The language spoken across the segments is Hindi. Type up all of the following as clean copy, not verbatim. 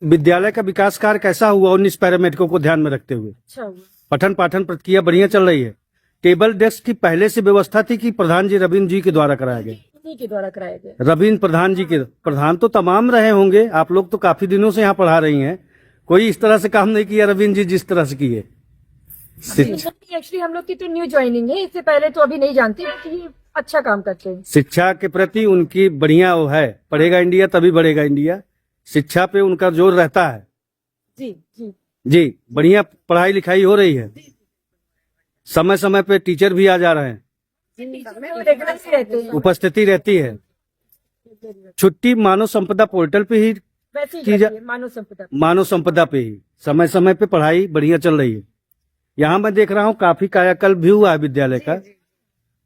विद्यालय का विकास कार्य कैसा हुआ 19 पैरामेडिकों को ध्यान में रखते हुए? अच्छा हुआ। पठन पाठन प्रक्रिया बढ़िया चल रही है। टेबल डेस्क की पहले से व्यवस्था थी कि प्रधान जी रविन्द्र जी के द्वारा कराया गया? उन्हीं के द्वारा कराया गया। रविन्द्र प्रधान जी के प्रधान तो तमाम रहे होंगे, आप लोग तो काफी दिनों से यहाँ पढ़ा रही हैं, कोई इस तरह से काम नहीं किया रविन्द्र जी जिस तरह से किए? एक्चुअली हम लोग की तो न्यू ज्वाइनिंग है, इससे पहले तो अभी नहीं जानती, ये अच्छा काम करते हैं। शिक्षा के प्रति उनकी बढ़िया वो है, पढ़ेगा इंडिया तभी बढ़ेगा इंडिया, शिक्षा पे उनका जोर रहता है। जी जी जी, बढ़िया पढ़ाई लिखाई हो रही है, समय समय पे टीचर भी आ जा रहे हैं, उपस्थिति रहती है। छुट्टी मानव संपदा पोर्टल पे ही की जा, मानव संपदा पे ही समय समय पे पढ़ाई बढ़िया चल रही है। यहाँ मैं देख रहा हूँ काफी कायाकल्प भी हुआ है विद्यालय का,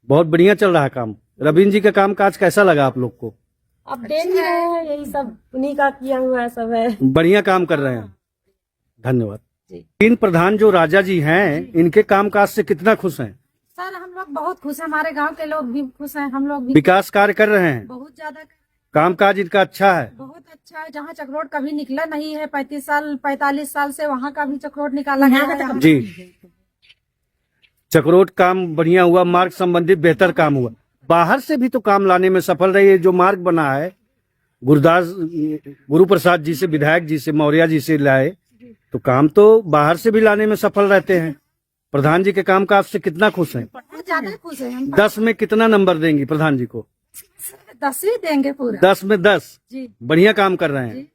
बहुत बढ़िया चल रहा है काम। रविन्द्र जी का काम काज कैसा लगा आप लोग को? अब देख रहे हैं, यही सब उन्हीं का किया हुआ है, सब है, बढ़िया काम कर रहे हैं। धन्यवाद। तीन प्रधान जो राजा जी हैं, इनके कामकाज से कितना खुश हैं? सर हम लोग बहुत खुश हैं, हमारे गांव के लोग भी खुश हैं, हम लोग भी विकास कार्य कर रहे हैं, बहुत ज्यादा कामकाज इनका अच्छा है, बहुत अच्छा है। जहाँ चक्रोट कभी निकला नहीं है 45 साल से, वहाँ का भी चक्रोट निकाला गया है। जी, चक्रोट काम बढ़िया हुआ, मार्ग संबंधित बेहतर काम हुआ। बाहर से भी तो काम लाने में सफल रही है, जो मार्ग बना है गुरु प्रसाद जी से, विधायक जी से, मौर्य जी से लाए, तो काम तो बाहर से भी लाने में सफल रहते हैं। प्रधान जी के काम काज से कितना खुश हैं? बहुत ज्यादा खुश है हम। 10 में कितना नंबर देंगी प्रधान जी को? 10 ही देंगे पूरा। 10 में 10। जी, बढ़िया काम कर रहे हैं,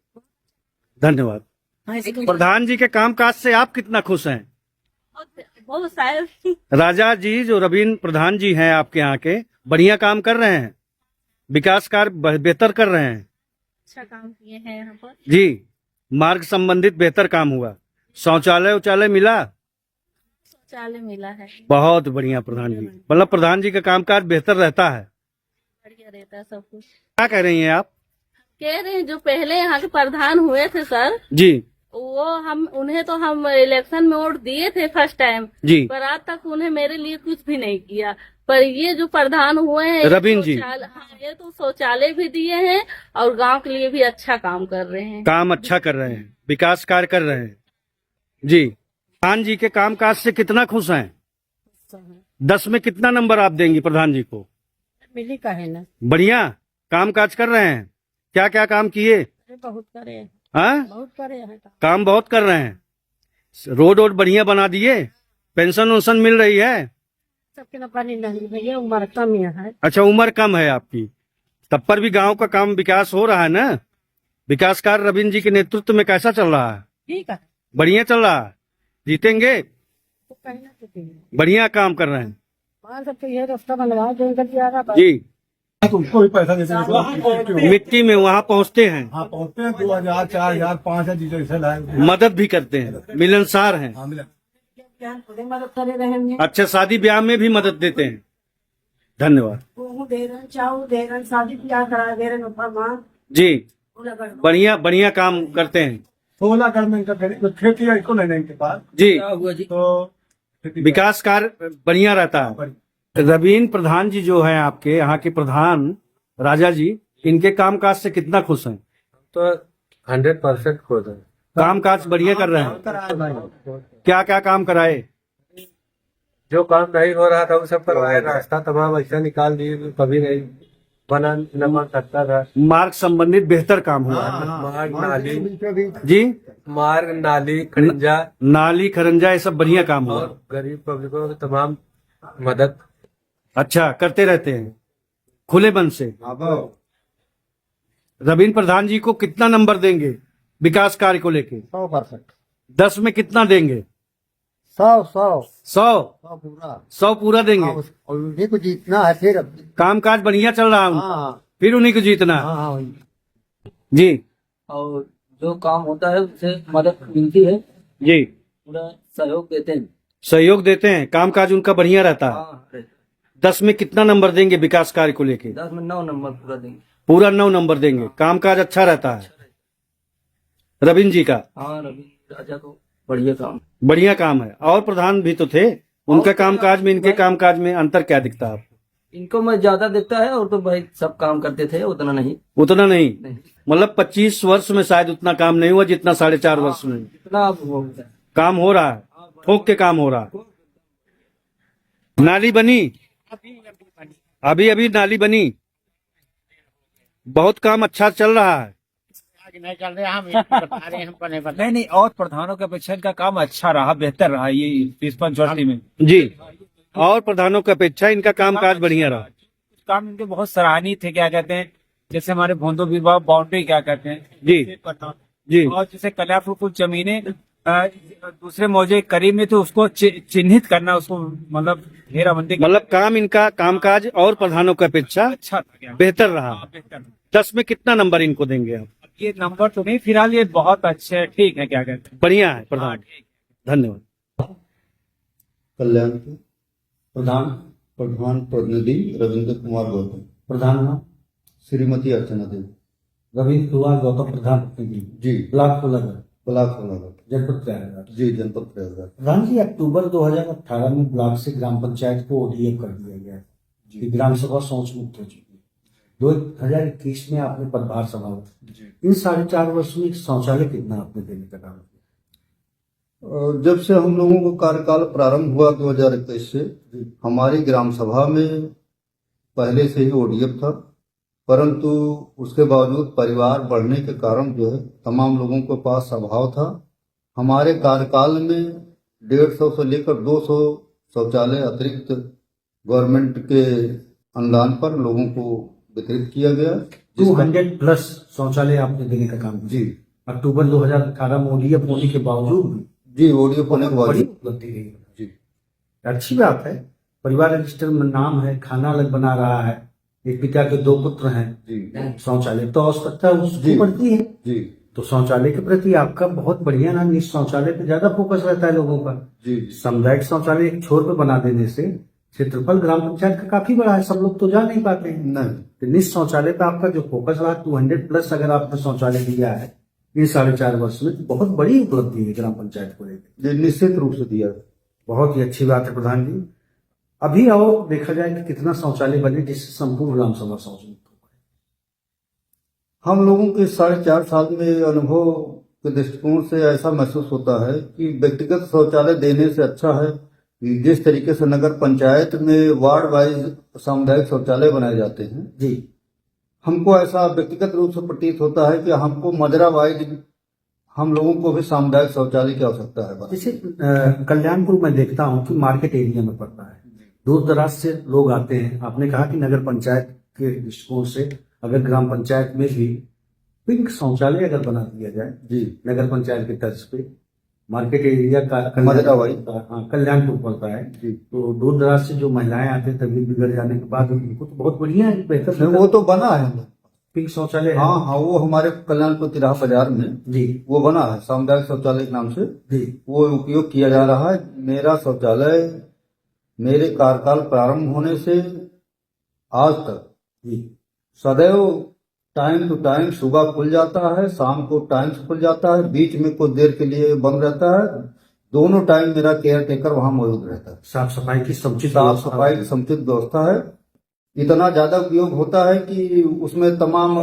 धन्यवाद। प्रधान जी के काम काज से आप कितना खुश हैं? बहुत सारे राजा जी जो रविन्द्र प्रधान जी हैं आपके यहाँ के, बढ़िया काम कर रहे हैं, विकास कार्य बेहतर कर रहे हैं, अच्छा काम किए हैं यहाँ पर। जी, मार्ग संबंधित बेहतर काम हुआ, शौचालय मिला, शौचालय मिला है, बहुत बढ़िया। प्रधान जी मतलब प्रधान जी का कामकाज बेहतर रहता है, बढ़िया रहता है सब कुछ। क्या कह रही हैं आप? कह रहे हैं जो पहले यहाँ के प्रधान हुए थे सर जी वो उन्हें तो हम इलेक्शन में वोट दिए थे फर्स्ट टाइम जी, पर आज तक उन्हें मेरे लिए कुछ भी नहीं किया। पर ये जो प्रधान हुए हैं रविन्द्र जी, हाँ, ये तो शौचालय भी दिए हैं और गांव के लिए भी अच्छा काम कर रहे हैं, काम अच्छा कर रहे हैं, विकास कार्य कर रहे हैं। जी, प्रधान जी के कामकाज से कितना खुश हैं? 10 में कितना नंबर आप देंगी प्रधान जी को? मिली का है ना, बढ़िया काम काज कर रहे हैं। क्या क्या काम किए? बहुत करे हैं, हाँ, बहुत करे हैं। काम बहुत कर रहे हैं, रोड बढ़िया बना दिए, पेंशन वेंशन मिल रही है? सबके ना पानी नहीं भैया, उम्र कम है। अच्छा, उम्र कम है आपकी, तब पर भी गांव का काम विकास हो रहा है ना? विकास कार्य रविन्द्र जी के नेतृत्व में कैसा चल रहा है? ठीक है, बढ़िया चल रहा है, जीतेंगे, तो कहना तो बढ़िया काम कर रहे हैं। सबके ये रास्ता बनवा देंगे जी, तुमको भी पैसा देते हैं, मिट्टी में वहाँ पहुँचते हैं, हाँ पहुँचते हैं, 2000 4000 5000 जैसे लाए, मदद भी करते हैं, मिलनसार हैं। हाँ मिला। मदद करे रहेंगे, अच्छा, शादी ब्याह में भी मदद देते हैं, धन्यवाद। गेहूँ दे रहे, चावल दे रहे, शादी ब्याह करा दे रहे, जी, बढ़िया काम करते हैं। 16 गवर्नमेंट का खेती है, इसको लेने के बाद जी, तो विकास कार्य बढ़िया रहता है। रविन्द्र प्रधान जी जो है आपके यहाँ के प्रधान राजा जी, इनके कामकाज से कितना खुश हैं? तो 100% खुश है, कामकाज बढ़िया कर रहे हैं। क्या क्या काम कराए? जो काम नहीं हो रहा था वो सब करवाए, रास्ता तमाम ऐसा निकाल दिए, कभी नहीं बना न बन सकता था। मार्ग संबंधित बेहतर काम हुआ है। मार्ग नाली, जी, मार्ग नाली खड़ंजा नाली खरंजा, ये सब बढ़िया काम हुआ, और गरीब पब्लिकों की तमाम मदद अच्छा करते रहते हैं खुले मन से। रविन्द्र प्रधान जी को कितना नंबर देंगे विकास कार्य को लेके? 100%। 10 में कितना देंगे? 100 पूरा 100 पूरा देंगे। और उन्हीं को जीतना है फिर। कामकाज बढ़िया चल रहा है उनका, हाँ फिर उन्हीं को जीतना है। हाँ जी, और जो काम होता है उससे मदद मिलती है, जी, पूरा सहयोग देते हैं। सहयोग देते हैं, कामकाज उनका बढ़िया रहता है। हाँ, 10 में कितना नंबर देंगे विकास कार्य को लेके? 10 में 9 नंबर पूरा देंगे, पूरा 9 नंबर देंगे। कामकाज अच्छा रहता है रविन्द्र जी का। हाँ रवि राजा को बढ़िया काम है। और प्रधान भी तो थे, उनका कामकाज में इनके कामकाज में अंतर क्या दिखता है आपको? इनको मैं ज्यादा देखता है, और तो भाई सब काम करते थे, उतना नहीं। उतना नहीं, नहीं, मतलब 25 वर्ष में शायद उतना काम नहीं हुआ जितना 4.5 वर्ष में इतना अब हो गया। काम हो रहा है, ठोक के काम हो रहा है। नाली बनी, अभी अभी नाली बनी, बहुत काम अच्छा चल रहा है। नहीं नहीं, और प्रधानों की अपेक्षा इनका काम अच्छा रहा, बेहतर रहा ये इस पंचवर्ती में। जी, और प्रधानों की अपेक्षा इनका कामकाज बढ़िया रहा। काम इनके बहुत सराहनीय थे, क्या कहते हैं, जैसे हमारे भोंदो विभाग बाउंड्री क्या कहते हैं जी जी और जैसे कल्याणपुर कुछ जमीनें दूसरे मौजे करीब में, तो उसको चिन्हित करना, उसको मतलब घेराबंदी करना मतलब काम इनका कामकाज और प्रधानों की अपेक्षा अच्छा था क्या? बेहतर रहा। बेहतर। 10 में कितना नंबर इनको देंगे आप? ये नंबर तो नहीं, फिलहाल ये बहुत अच्छे है, ठीक है, क्या कहते हैं। बढ़िया है हाँ, प्रधान, ठीक। धन्यवाद। कल्याणपुर प्रधान प्रधान प्रतिनिधि रविंद्र कुमार गौतम, प्रधान नाम श्रीमती अर्चना देवी। रविंद्र कुमार गौतम, प्रधान प्रतिनिधि, जी, ब्लॉक कोलाघाट, ब्लॉक सोनागढ़। जनपद प्रयागराज। जी, जनपद प्रयागराज। प्रधान जी, अक्टूबर 2018 में ब्लॉक से ग्राम पंचायत को ओडीएफ कर दिया गया है कि ग्राम सभा शौच मुक्त हो चुकी है। 2021 में आपने पदभार संभाला, इन 4.5 वर्ष में शौचालय कितना आपने देने का काम किया? जब से हम लोगों का कार्यकाल प्रारंभ हुआ 2021 से, हमारी ग्राम सभा में पहले से ही ओडीएफ था, परंतु उसके बावजूद परिवार बढ़ने के कारण जो है तमाम लोगों के पास अभाव था। हमारे कार्यकाल में 150 से लेकर 200 शौचालय अतिरिक्त गवर्नमेंट के अनुदान पर लोगों को वितरित किया गया। 200+ शौचालय आपने देने का काम किया। जी अक्टूबर 2018 में ओडीएफ होने के बावजूद भी जी, ओडीएफ होने के बड़ी बावजूद उपलब्धि रही। जी, अच्छी बात है, परिवार रजिस्टर में नाम है, खाना अलग बना रहा है, एक पिता के 2 पुत्र हैं, जी, शौचालय तो आवश्यकता उसकी जी। पड़ती है, जी, तो शौचालय के प्रति आपका बहुत बढ़िया ना, निजी शौचालय पे ज्यादा फोकस रहता है लोगों का। जी, सामुदायिक शौचालय एक छोर पे बना देने से क्षेत्रफल ग्राम पंचायत का काफी बड़ा है, सब लोग तो जा नहीं पाते हैं। नहीं, तो निजी शौचालय पे आपका जो फोकस रहा, 200+ अगर आपने शौचालय दिया है ये 4.5 वर्ष में, तो बहुत बड़ी उपलब्धि है ग्राम पंचायत को लेकर। ये निश्चित रूप से दिया। बहुत ही अच्छी बात है प्रधान जी। अभी और देखा जाए कि कितना शौचालय बने जिससे संपूर्ण ग्राम सभा शौच मुक्त हो पाए। हम लोगों के 4.5 साल में अनुभव के दृष्टिकोण से ऐसा महसूस होता है कि व्यक्तिगत शौचालय देने से अच्छा है कि जिस तरीके से नगर पंचायत में वार्ड वाइज सामुदायिक शौचालय बनाए जाते हैं, जी, हमको ऐसा व्यक्तिगत रूप से प्रतीत होता है कि हमको मजरा वाइज हम लोगों को भी सामुदायिक शौचालय की आवश्यकता है। जैसे कल्याणपुर में देखता हूँ कि मार्केट एरिया में पड़ता है, दूर दराज से लोग आते हैं। आपने कहा कि नगर पंचायत के दृष्टिकोण से अगर ग्राम पंचायत में भी पिंक शौचालय अगर बना दिया जाए, जी, नगर पंचायत के तर्ज पे, मार्केट एरिया का मजरावाई। हाँ, कल्याणपुर पड़ता है, जी, तो दूर दराज से जो महिलाएं आते हैं तबीयत बिगड़ जाने के बाद उनको तो बहुत बढ़िया है, बेहतर वो तो बना है। पिंक शौचालय है। हाँ हाँ, वो हमारे कल्याणपुर तिराहा बाजार में जी वो बना है सामुदायिक शौचालय के नाम से, जी, वो उपयोग किया जा रहा है। मेरा शौचालय मेरे कार्यकाल प्रारंभ होने से आज तक जी, सदैव टाइम टू टाइम सुबह खुल जाता है, शाम को टाइम से खुल जाता है, बीच में कुछ देर के लिए बंद रहता है। दोनों टाइम मेरा केयर टेकर वहां मौजूद रहता है। साफ सफाई की समुचित साफ व्यवस्था सफाई की समुचित व्यवस्था है। इतना ज्यादा उपयोग होता है कि उसमें तमाम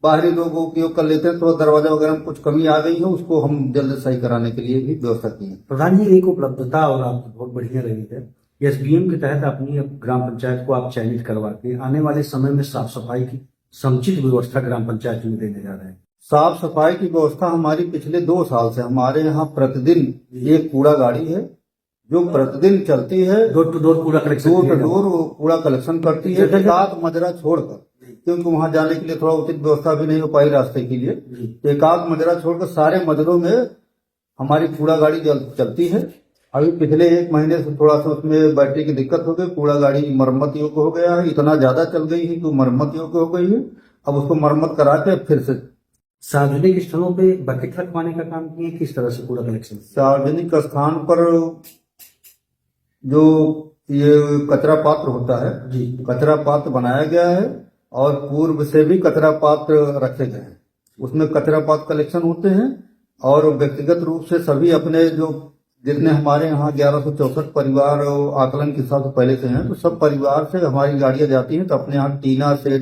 बाहरी लोग उपयोग कर लेते हैं, तो दरवाजा वगैरह में कुछ कमी आ गई है, उसको हम जल्द सही कराने के लिए भी व्यवस्था की है। प्रधान जी, एक उपलब्धता और आपकी बहुत बढ़िया रही है, एसडीएम के तहत अपनी ग्राम पंचायत को आप चयनित करवा के आने वाले समय में साफ सफाई की समुचित व्यवस्था ग्राम पंचायत में देने जा रहे हैं। साफ सफाई की व्यवस्था हमारी पिछले 2 साल से हमारे यहाँ प्रतिदिन एक कूड़ा गाड़ी है जो प्रतिदिन चलती है, डोर टू डोर कूड़ा कलेक्शन डोर टू डोर कूड़ा कलेक्शन करती है, एकाध मजरा छोड़कर, क्योंकि वहां जाने के लिए थोड़ा उचित व्यवस्था भी नहीं हो पाई रास्ते के लिए। एकाध मजरा छोड़कर सारे मजरों में हमारी कूड़ा गाड़ी चलती है। अभी पिछले 1 महीने से थोड़ा सा उसमें बैटरी की दिक्कत हो गई, कूड़ा गाड़ी मरम्मत योग्य हो गया है, इतना ज्यादा चल गई है कि मरम्मत योग्य हो गई है। अब उसको मरम्मत करा के फिर से सार्वजनिक स्थलों पे बकेट रखवाने का काम किए, किस तरह से कूड़ा कलेक्शन? सार्वजनिक स्थान पर जो ये कचरा पात्र होता है जी, कचरा पात्र बनाया गया है और पूर्व से भी कचरा पात्र रखे गए हैं, उसमें कचरा पात्र कलेक्शन होते हैं और व्यक्तिगत रूप से सभी अपने जो जितने हमारे यहाँ 1164 परिवार आकलन के हिसाब से पहले से हैं, तो सब परिवार से हमारी गाड़ियां जाती हैं, तो अपने यहाँ टीना से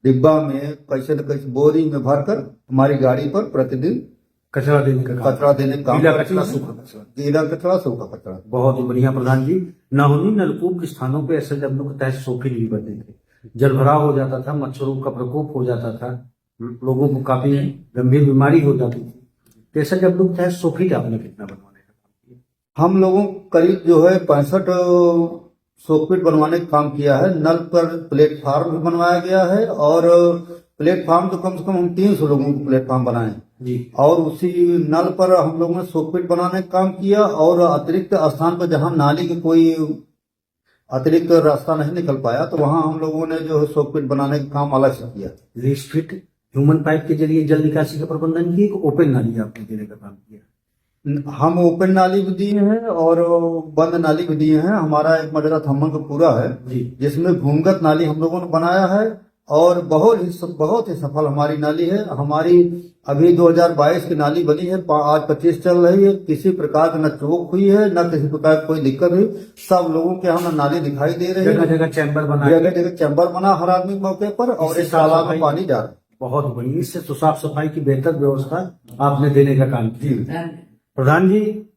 डिब्बा में कैसे न कैसे बोरी में भरकर हमारी गाड़ी पर प्रतिदिन कचरा देने का काम। कचरा देने का काम गीला करती कचरा, हैं। सूखा कचरा। गीला कचरा, सूखा कचरा। बहुत ही बढ़िया प्रधान जी। नहुनी नलकूप के स्थानों पे एसएलडब्ल्यू के तहत सोफे नहीं बनते थे, जल भराव हो जाता था, मच्छरों का प्रकोप हो जाता था, लोगों को काफी गंभीर बीमारी हो जाती थी। तो एसएलडब्ल्यू के तहत सोफे आपने कितना बनवाने का काम किया? हम लोगों को करीब जो है 65 सोकपिट बनवाने का काम किया है। नल पर प्लेटफार्म भी बनवाया गया है, और प्लेटफार्म तो कम से कम हम 300 लोगों को प्लेटफार्म बनाए जी। और उसी नल पर हम लोगों ने सोकपिट बनाने का काम किया, और अतिरिक्त स्थान पर जहां नाली के कोई अतिरिक्त रास्ता नहीं निकल पाया, तो वहां हम लोगों ने जो है सोकपिट बनाने का काम अलग से किया। लीस्ट फिट ह्यूमन पाइप के जरिए जल निकासी का प्रबंधन किए, ओपन नाली आपने देने का काम किया? हम ओपन नाली भी दिए हैं और बंद नाली भी दिए हैं। हमारा एक मजरा थम्मन का पूरा है, जी। जिसमें भूमिगत नाली हम लोगों ने बनाया है, और बहुत ही सफल हमारी नाली है। हमारी अभी 2022 की नाली बनी है, आज 25 चल रही है। किसी प्रकार की न चोक हुई है, न किसी प्रकार की कोई दिक्कत हुई। सब लोगों के यहाँ नाली दिखाई दे रही जगह है, जगह चैम्बर बना, जगह जगह चैम्बर बना हर आदमी मौके पर, और इससे इस तालाब साफ में पानी जा रहा है। बहुत बढ़िया। इससे तो साफ सफाई की बेहतर व्यवस्था आपने देने का काम किया। प्रधान जी,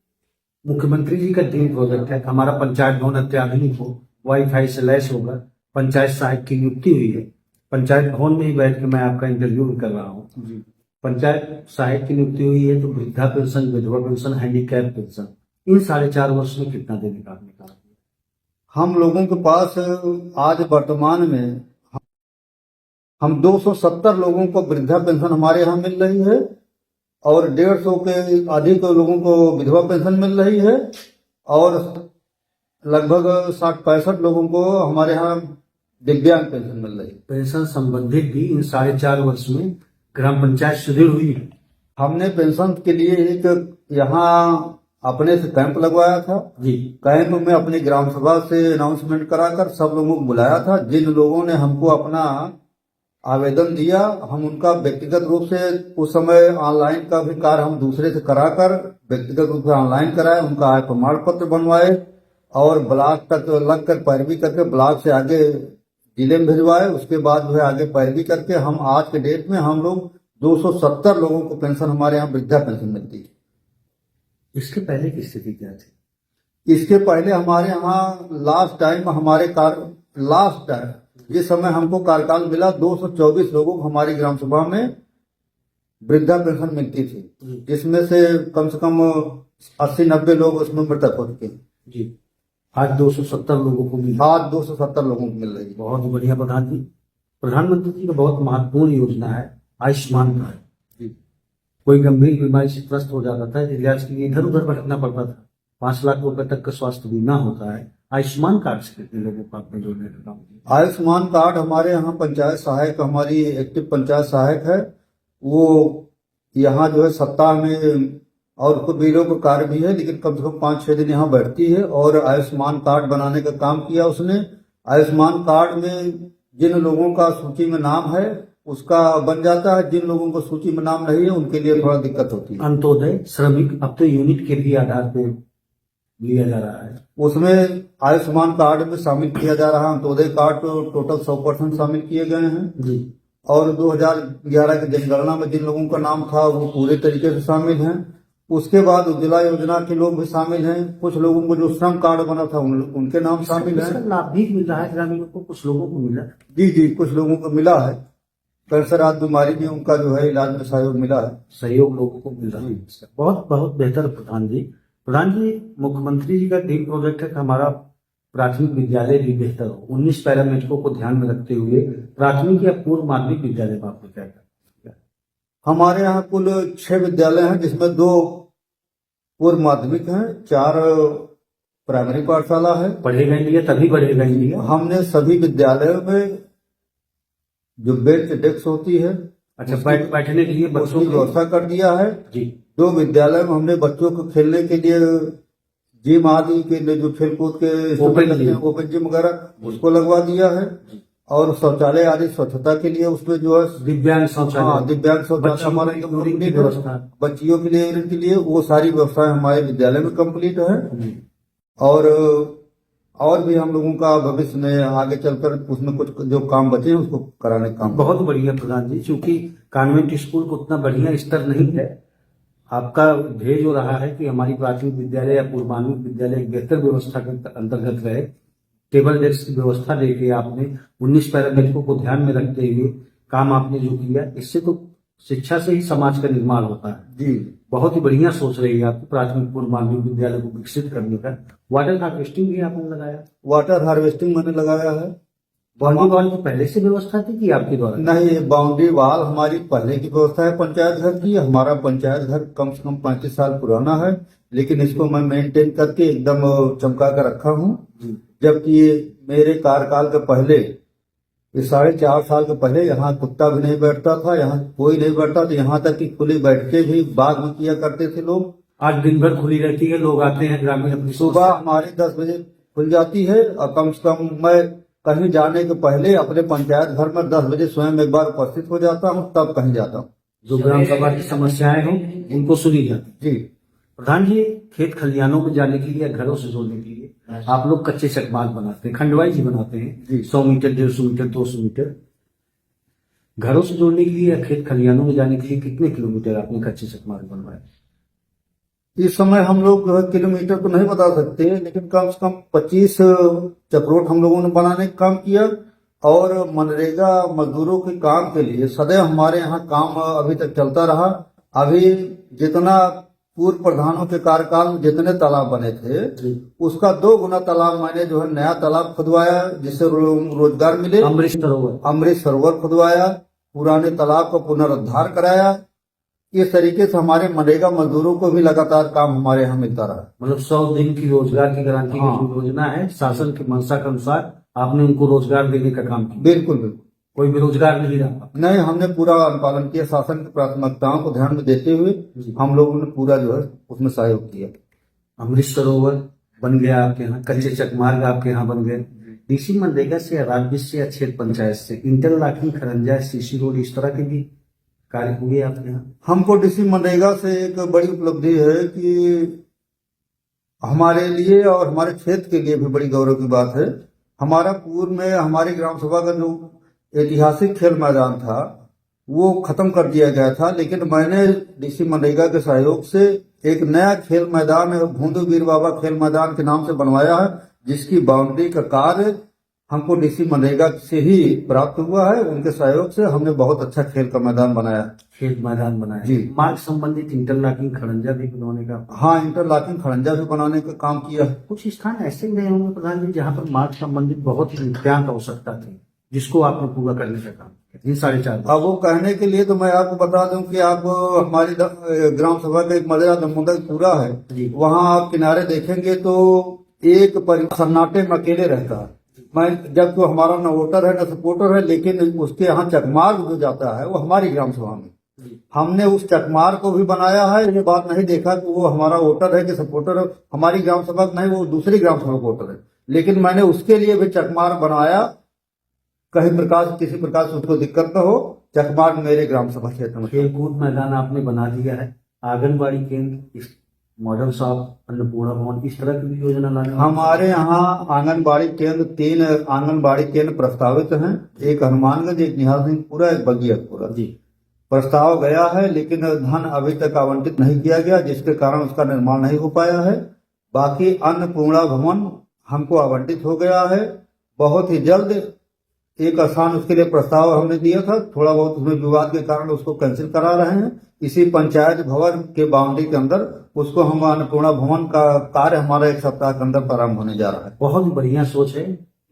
मुख्यमंत्री जी का ड्रीम प्रोजेक्ट है हमारा पंचायत भवन अत्याधुनिक हो, वाईफाई से लैस होगा, पंचायत सहायक की नियुक्ति हुई है। पंचायत भवन में ही बैठ के मैं आपका इंटरव्यू भी कर रहा हूँ। पंचायत सहायक की नियुक्ति हुई है, तो वृद्धा पेंशन, विधवा पेंशन, हैंडीकैप पेंशन, इन 4.5 वर्ष में कितना देने का आपने काम किया? हम लोगों के पास आज वर्तमान में हम 270 लोगों को वृद्धा पेंशन हमारे यहाँ मिल रही है, और 150 के अधिक लोगों को विधवा पेंशन मिल रही है, और लगभग 60-65 लोगों को हमारे यहाँ दिव्यांग पेंशन मिल रही है। पेंशन संबंधित भी इन 4.5 वर्ष में ग्राम पंचायत सुदृढ़ हुई है। हमने पेंशन के लिए एक यहाँ अपने से कैंप लगवाया था जी। कैंप में अपनी ग्राम सभा से अनाउंसमेंट कराकर सब लोगों को बुलाया था। जिन लोगों ने हमको अपना आवेदन दिया, हम उनका व्यक्तिगत रूप से उस समय ऑनलाइन का भी कार्य हम दूसरे से कराकर व्यक्तिगत रूप से ऑनलाइन कराए, उनका आय प्रमाण पत्र बनवाए, और ब्लॉक तक लग कर पैरवी करके ब्लॉक से आगे जिले में भिजवाए। उसके बाद जो है आगे पैरवी करके हम आज के डेट में हम लोग 270 लोगों को पेंशन हमारे यहाँ वृद्धा पेंशन मिलती है। इसके पहले की स्थिति क्या थी? इसके पहले हमारे यहाँ लास्ट टाइम जिस समय हमको कार्यकाल मिला, 224 लोगों को हमारी ग्राम सभा में वृद्धा पेंशन मिलती थी, जिसमें से कम 80-90 लोग उसमें मृतक हो चुके हैं। जी। आज 270 लोगों को मिला। आज 270 लोगों को मिल रही है। बहुत ही बढ़िया प्रधान जी। प्रधानमंत्री जी का बहुत महत्वपूर्ण योजना है आयुष्मान कार्ड। कोई गंभीर बीमारी से ग्रस्त हो जाता था, इलाज के लिए इधर उधर भटकना पड़ता था, 5 लाख रुपए तक का स्वास्थ्य बीमा होता है। आयुष्मान कार्ड से कितने लोगों को आपने जोड़ने का काम किया? आयुष्मान कार्ड हमारे यहाँ पंचायत सहायक, हमारी एक्टिव पंचायत सहायक है, वो यहाँ जो है सप्ताह में, और उसको बीरो का कार्य भी है, लेकिन कम से कम 5-6 दिन यहाँ बैठती है, और आयुष्मान कार्ड बनाने का काम किया उसने। आयुष्मान कार्ड में जिन लोगों का सूची में नाम है उसका बन जाता है, जिन लोगों को सूची में नाम नहीं है उनके लिए थोड़ा दिक्कत होती है। अंत्योदय श्रमिक अब तो यूनिट के भी आधार पर लिया जा रहा है, उसमें आयुष्मान कार्ड में शामिल किया जा रहा है। अंत्योदय कार्ड तो टोटल 100% शामिल किए गए हैं जी। और 2011 की जनगणना में जिन लोगों का नाम था वो पूरे तरीके से शामिल हैं। उसके बाद उज्ज्वला योजना के लोग भी शामिल हैं। कुछ लोगों को जो श्रम कार्ड बना था उनके नाम शामिल हैं। लाभ भी मिल रहा है ग्रामीणों को, कुछ लोगों को मिला। जी, कुछ लोगों को मिला है। कैंसर आदि बीमारी में उनका जो है इलाज में सहयोग मिला है। सहयोग लोगों को मिल रहा है। बहुत बहुत बेहतर प्रधान जी। प्रधान जी, मुख्यमंत्री जी का ड्रीम प्रोजेक्ट है कि हमारा प्राथमिक विद्यालय भी बेहतर हो। 19 पैरामीटरों को ध्यान में रखते हुए प्राथमिक या पूर्व माध्यमिक विद्यालय में आपने क्या किया? हमारे यहाँ कुल 6 विद्यालय हैं, जिसमें 2 पूर्व माध्यमिक हैं, 4 प्राइमरी पाठशाला है। पढ़ेगा इंडिया तभी बढ़ेगा इंडिया। हमने सभी विद्यालयों में जो बेंच डेस्क होती है, अच्छा, बैठने के लिए बच्चों की की व्यवस्था कर दिया है जी। 2 विद्यालय में हमने बच्चों को खेलने के लिए जिम आदि के लिए जो खेलकूद के ओपन ओपन जिम वगैरह उसको लगवा दिया है। और शौचालय आदि स्वच्छता के लिए उसमें जो है दिव्यांग शौचालय, हाँ, दिव्यांग शौचालय बच्चियों हमारे के लिए कंप्लीट यूरिन की है। व्यवस्था। बच्चियों के लिए यूरिन के लिए वो सारी व्यवस्थाएं हमारे विद्यालय में कंप्लीट है। और भी हम लोगों का भविष्य में आगे चलकर उसमें कुछ जो काम बचे हैं उसको कराने का काम। बहुत बढ़िया प्रधान जी, चूंकि कॉन्वेंट स्कूल को उतना बढ़िया स्तर नहीं है, आपका ध्येय जो रहा है कि हमारी प्राथमिक विद्यालय या पूर्व माध्यमिक विद्यालय एक बेहतर व्यवस्था के अंतर्गत रहे, टेबल डेस्क की व्यवस्था लेके आपने 19 पैरामेडिकों को ध्यान में रखते हुए काम आपने जो किया, इससे तो शिक्षा से ही समाज का निर्माण होता है। जी, बहुत ही बढ़िया सोच रही है आपकी प्राथमिक पूर्व माध्यमिक विद्यालय को विकसित करने का। वाटर हार्वेस्टिंग भी आपने लगाया, वाटर हार्वेस्टिंग मैंने लगाया है। बाउंड्री वॉल की पहले से व्यवस्था थी कि आपके द्वारा? नहीं, बाउंड्री वॉल हमारी पहले की व्यवस्था है पंचायत घर की। हमारा पंचायत घर कम से कम 35 साल पुराना है, लेकिन इसको मैं मेंटेन करके एकदम चमका कर रखा हूँ। जबकि मेरे कार्यकाल के पहले, ये 4.5 साल के पहले यहाँ कुत्ता भी नहीं बैठता था, यहाँ कोई नहीं बैठता था। यहाँ तक कि खुली बैठके भी बाग में किया करते थे लोग। आज दिन भर खुली रहती है, लोग आते हैं ग्रामीण अपनी सुबह हमारी 10 बजे खुल जाती है और कम से कम मैं कहीं जाने के पहले अपने पंचायत घर में 10 बजे स्वयं एक बार उपस्थित हो जाता हूँ, तब कहीं जाता हूँ। जो ग्राम सभा की समस्याएं हों उनको सुनी जाती। जी, प्रधान जी, खेत खलियानों में जाने के लिए, घरों से जोड़ने के लिए आप लोग कच्चे चकमार्ग बनाते हैं, खंडवाई जी बनाते हैं 100 मीटर, 150 मीटर, 200 मीटर। घरों से जोड़ने के लिए या खेत खलियानों में जाने के लिए कितने किलोमीटर आपने कच्चे चकमार्ग बनवाए? इस समय हम लोग किलोमीटर तो नहीं बता सकते, लेकिन कम से कम 25 चक्रोट हम लोगों ने बनाने का काम किया। और मनरेगा मजदूरों के काम के लिए सदैव हमारे यहाँ काम अभी तक चलता रहा। अभी जितना पूर्व प्रधानों के कार्यकाल में जितने तालाब बने थे, उसका 2 गुना तालाब मैंने जो है नया तालाब खुदवाया, जिससे रोजगार मिले। अमृत सरोवर खुदवाया, पुराने तालाब का पुनरुद्धार कराया। इस तरीके से हमारे मनरेगा मजदूरों को भी लगातार काम हमारे यहाँ मिलता रहा। मतलब 100 दिन की रोजगार की गारंटी की जो योजना है, शासन की मंशा के अनुसार आपने उनको रोजगार देने का काम किया। बिल्कुल बिल्कुल, कोई बेरोजगार नहीं रहा। नहीं, हमने पूरा अनुपालन किया। शासन की प्राथमिकताओं को ध्यान में देते हुए हम लोगों ने पूरा जो है उसमें सहयोग किया। अमृत सरोवर बन गया आपके यहाँ, कच्चे चकमार्ग आपके यहाँ बन गए। डीसी मनरेगा से या राज्य से या क्षेत्र पंचायत से इंटरलॉकिंग, खरंजा, सीसी रोड, इस तरह के भी कार्य हुए आपके यहाँ? हमको डीसी मनरेगा से एक बड़ी उपलब्धि है कि हमारे लिए और हमारे क्षेत्र के लिए भी बड़ी गौरव की बात है। हमारा पूर्व में हमारी ग्राम सभा का जो ऐतिहासिक खेल मैदान था वो खत्म कर दिया गया था, लेकिन मैंने डीसी मनरेगा के सहयोग से एक नया खेल मैदान भूंदू वीर बाबा खेल मैदान के नाम से बनवाया है, जिसकी बाउंड्री का कार्य हमको डीसी मनरेगा से ही प्राप्त हुआ है। उनके सहयोग से हमने बहुत अच्छा खेल का मैदान बनाया। खेल मैदान बनाया जी। मार्ग संबंधित इंटरलॉकिंग, खड़ंजा भी बनवाने का? हाँ, इंटरलॉकिंग खड़ंजा भी बनाने का काम किया है। कुछ स्थान ऐसे गए होंगे प्रधान जी जहाँ पर मार्ग संबंधित बहुत ही नित्यांत आवश्यकता थी, जिसको आपने पूरा करने का काम किया 4.5। अब वो कहने के लिए तो मैं आपको बता दूं कि आप हमारी ग्राम सभा का एक मदरा दमोदर पूरा है, वहाँ आप किनारे देखेंगे तो एक परिवार सन्नाटे में अकेले रहता है। मैं जब तो हमारा न वोटर है न सपोर्टर है, लेकिन उसके यहाँ चकमार्ग जो जाता है वो हमारी ग्राम सभा में। हमने उस चकमार्ग को भी बनाया है। ये बात नहीं देखा कि वो हमारा वोटर है कि सपोर्टर है, हमारी ग्राम सभा का नहीं, वो दूसरी ग्राम सभा वोटर है, लेकिन मैंने उसके लिए भी चकमार्ग बनाया। कहीं प्रकार किसी प्रकार से उसको दिक्कत न हो, चकमार्ग मेरे ग्राम सभा क्षेत्र में। खेलकूद मैदान आपने बना दिया है, आंगनबाड़ी केंद्र, मॉडल शॉप, अन्नपूर्णा भवन, इस तरह की भी योजना लाने? हमारे यहाँ आंगनबाड़ी केंद्र 3 आंगनबाड़ी केंद्र प्रस्तावित हैं। एक हनुमानगंज, एक निहाल सिंहपुरा, एक बगियापुरा। जी, प्रस्ताव गया है, लेकिन धन अभी तक आवंटित नहीं किया गया, जिसके कारण उसका निर्माण नहीं हो पाया है। बाकी अन्नपूर्णा भवन हमको आवंटित हो गया है। बहुत ही जल्द एक स्थान उसके लिए प्रस्ताव हमने दिया था, थोड़ा बहुत उसमें विवाद के कारण उसको कैंसिल करा रहे हैं। इसी पंचायत भवन के बाउंड्री के अंदर उसको हम अन्नपूर्णा भवन का कार्य हमारा 1 सप्ताह के अंदर प्रारंभ होने जा रहा है। बहुत ही बढ़िया सोच है।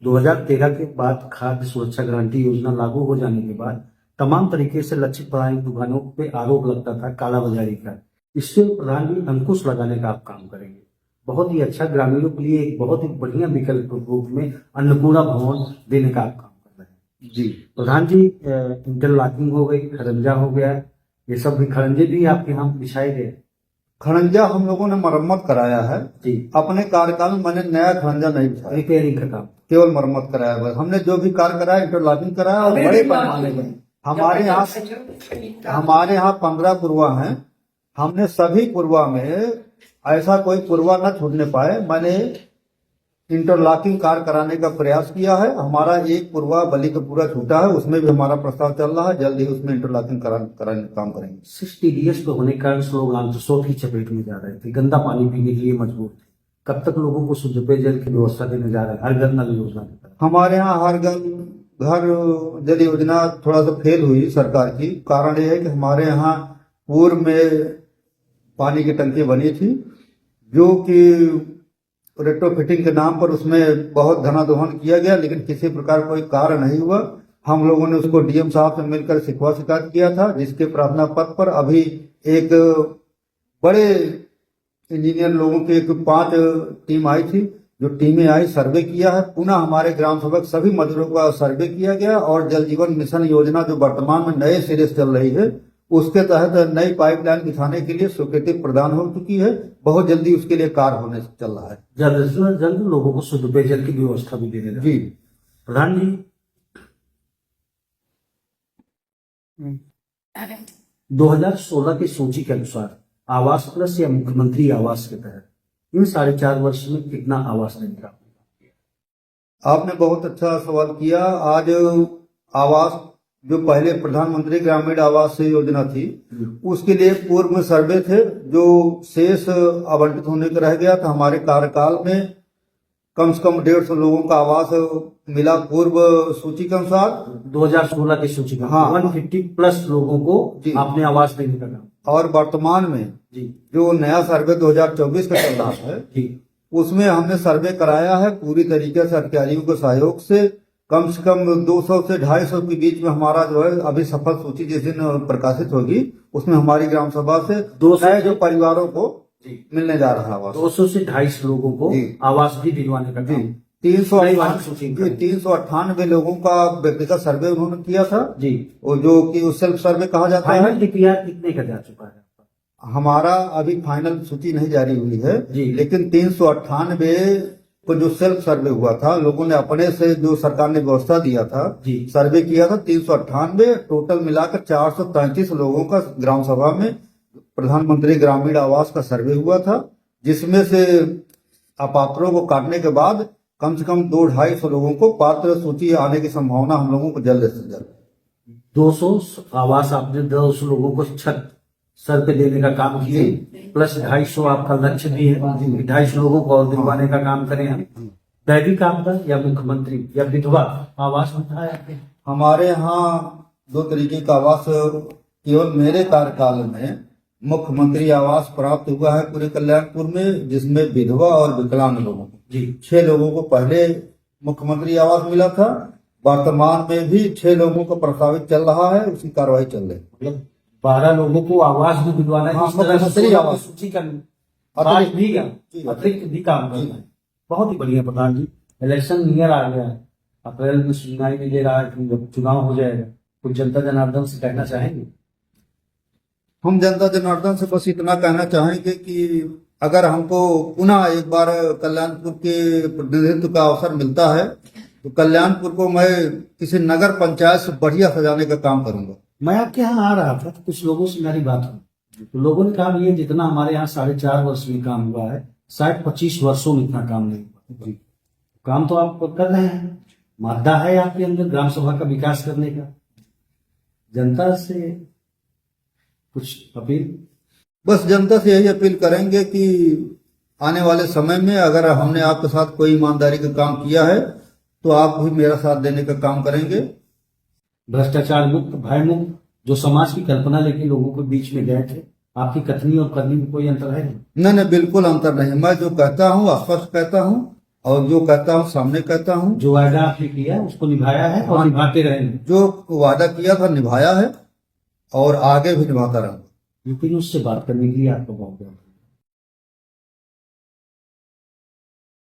2013 के बाद खाद्य सुरक्षा गारंटी योजना लागू हो जाने के बाद तमाम तरीके से लक्षित पराई दुकानों पे आरोप लगता था कालाबाजारी का। इससे प्रधान जी अंकुश लगाने का आप काम करेंगे। बहुत ही अच्छा, ग्रामीणों के लिए एक बहुत ही बढ़िया विकल्प के रूप में अन्नपूर्णा भवन देने का आप काम कर रहे हैं। जी प्रधान जी, इंटरलॉकिंग हो गई, खरंजा हो गया, ये सब भी खरंजे भी आपके यहाँ बिछाए गए? खड़ंजा हम लोगों ने मरम्मत कराया है जी। अपने कार्यकाल में मैंने नया खड़ंजा नहीं बिछाया, रिपेयरिंग का काम। केवल मरम्मत कराया बस। हमने जो भी कार्य कराया इंटरलॉकिंग कराया और बड़े पैमाने में। हमारे यहाँ 15 पुरवा हैं। हमने सभी पुरवा में ऐसा कोई पुरवा न छूटने पाए। मैंने इंटरलॉकिंग कार्य कराने का प्रयास किया है। हमारा एक पुरवा बलि का पूरा छूटा है, उसमें भी हमारा प्रस्ताव चल रहा है। जल्द ही उसमें इंटरलॉकिंग कराने का काम करेंगे। 60 DSP पे होने के कारण लोग आंसू की चपेट में जा रहे थे, गंदा पानी पीने के लिए मजबूर थे। कब तक लोगों को शुद्ध पेयजल की व्यवस्था देने जा रहे हैं? हर घर नल योजना। हमारे यहाँ हर घर जल योजना थोड़ा सा फेल हुई सरकार की। कारण यह है कि हमारे यहाँ पूर्व में पानी की टंकी बनी थी, जो कि रेट्रोफिटिंग के नाम पर उसमें बहुत धनाधोहन किया गया, लेकिन किसी प्रकार कोई कार्य नहीं हुआ। हम लोगों ने उसको डीएम साहब से मिलकर शिकवा शिकायत किया था, जिसके प्रार्थना पत्र पर अभी एक बड़े इंजीनियर लोगों की 5 टीम आई थी। जो टीमें आई, सर्वे किया है। पुनः हमारे ग्राम सभा के सभी मजदूरों का सर्वे किया गया और जल जीवन मिशन योजना जो वर्तमान में नए सिरे से चल रही है, उसके तहत नई पाइपलाइन बिछाने के लिए स्वीकृति प्रदान हो चुकी है। बहुत जल्दी उसके लिए कार्य होने से चल रहा है। जल्द से जल्द लोगों को शुद्ध पेयजल की व्यवस्था भी देने जी। प्रधान जी, 2016 की सूची के अनुसार आवास प्लस या मुख्यमंत्री आवास के तहत इन 4.5 वर्ष में कितना आवास निर्माण? आपने बहुत अच्छा सवाल किया। आज आवास जो पहले प्रधानमंत्री ग्रामीण आवास योजना थी, उसके लिए पूर्व में सर्वे थे जो शेष आवंटित होने का रह गया था। हमारे कार्यकाल में कम से कम 150 लोगों का आवास मिला पूर्व सूची के अनुसार। 2016 की सूची का हाँ। 150 प्लस लोगों को जी। आपने आवास देने का काम। और वर्तमान में जी जो नया सर्वे 2024 का चल रहा है, जी, उसमें हमने सर्वे कराया है पूरी तरीके से अधिकारियों के सहयोग से। कम 200 से 250 के बीच में हमारा जो है अभी सफल सूची जिस दिन प्रकाशित होगी, उसमें हमारी ग्राम सभा से 200 नए जो परिवारों को मिलने जा रहा है आवास। 200 से 250 लोगों को जी। आवास भी दिलवाने का काम। 398 लोगों का व्यक्तिगत सर्वे उन्होंने किया था जी। और जो कि सेल्फ सर्वे कहा जाता है। फाइनल डीपीआर कितने का जा चुका है? हमारा अभी फाइनल सूची नहीं जारी हुई है जी। लेकिन 398 को जो सेल्फ सर्वे हुआ था, लोगों ने अपने से जो सरकार ने व्यवस्था दिया था जी। सर्वे किया था। 398 टोटल मिलाकर 433 लोगों का ग्राम सभा में प्रधानमंत्री ग्रामीण आवास का सर्वे हुआ था, जिसमें से अपात्रों को काटने के बाद कम से कम 200-250 लोगों को पात्र सूची आने की संभावना हम लोगों को जल्द से जल्द। 200 आवास आपने 200 लोगों को छत सर पे देने का काम किए, प्लस 250 आपका लक्ष्य भी है, 250 लोगों को और दिलवाने का काम करें हम। दैविक आपदा या मुख्यमंत्री या विधवा आवास उठाया? हमारे यहाँ 2 तरीके का आवास केवल मेरे कार्यकाल में मुख्यमंत्री आवास प्राप्त हुआ है पूरे कल्याणपुर में, जिसमें विधवा और विकलांग लोगों को जी 6 लोगों को पहले मुख्यमंत्री आवास मिला था। वर्तमान में भी 6 लोगों को प्रस्तावित चल रहा है, उसकी कार्रवाई चल रही है। मतलब 12 लोगों को आवास भी दिलवाना है। हाँ, इस तरह से मुख्यमंत्री आवास सूची का अतिरिक्त भी जी। अतिरिक्त भी काम करना है। बहुत ही बढ़िया प्रधान जी। इलेक्शन नियर आ गया है, अप्रैल में सुनाई भी दे रहा है कि जब चुनाव हो जाएगा, कुछ जनता जनार्दन से कहना चाहेंगे? हम जनता जनार्दन से बस इतना कहना चाहेंगे कि अगर हमको पुनः एक बार कल्याणपुर के प्रतिनिधित्व का अवसर मिलता है तो कल्याणपुर को मैं किसी नगर पंचायत से बढ़िया सजाने का काम करूंगा। मैं आपके यहाँ आ रहा था तो कुछ लोगों से मेरी बात हुई, तो लोगों ने कहा ये जितना हमारे यहाँ 4.5 वर्ष में काम हुआ है, शायद 25 वर्षों में इतना काम नहीं हुआ। काम तो आप कर रहे हैं, मादा है आपके अंदर ग्राम सभा का विकास करने का। जनता से कुछ अपील? बस जनता से यही अपील करेंगे कि आने वाले समय में अगर हमने आपके साथ कोई ईमानदारी का काम किया है तो आप भी मेरा साथ देने का काम करेंगे। भ्रष्टाचार मुक्त, भय मुक्त जो समाज की कल्पना लेके लोगों के बीच में गए थे, आपकी कथनी और करनी में कोई अंतर है? नहीं, बिल्कुल अंतर नहीं। मैं जो कहता हूँ स्पष्ट कहता हूँ और जो कहता हूँ सामने कहता हूँ। जो वायदा आपने किया है उसको निभाया है और निभाते रहेंगे। जो वादा किया था निभाया है और आगे भी निभाता रहूंगा। यूपी न्यूज से बात करने के लिए आपको बहुत बहुत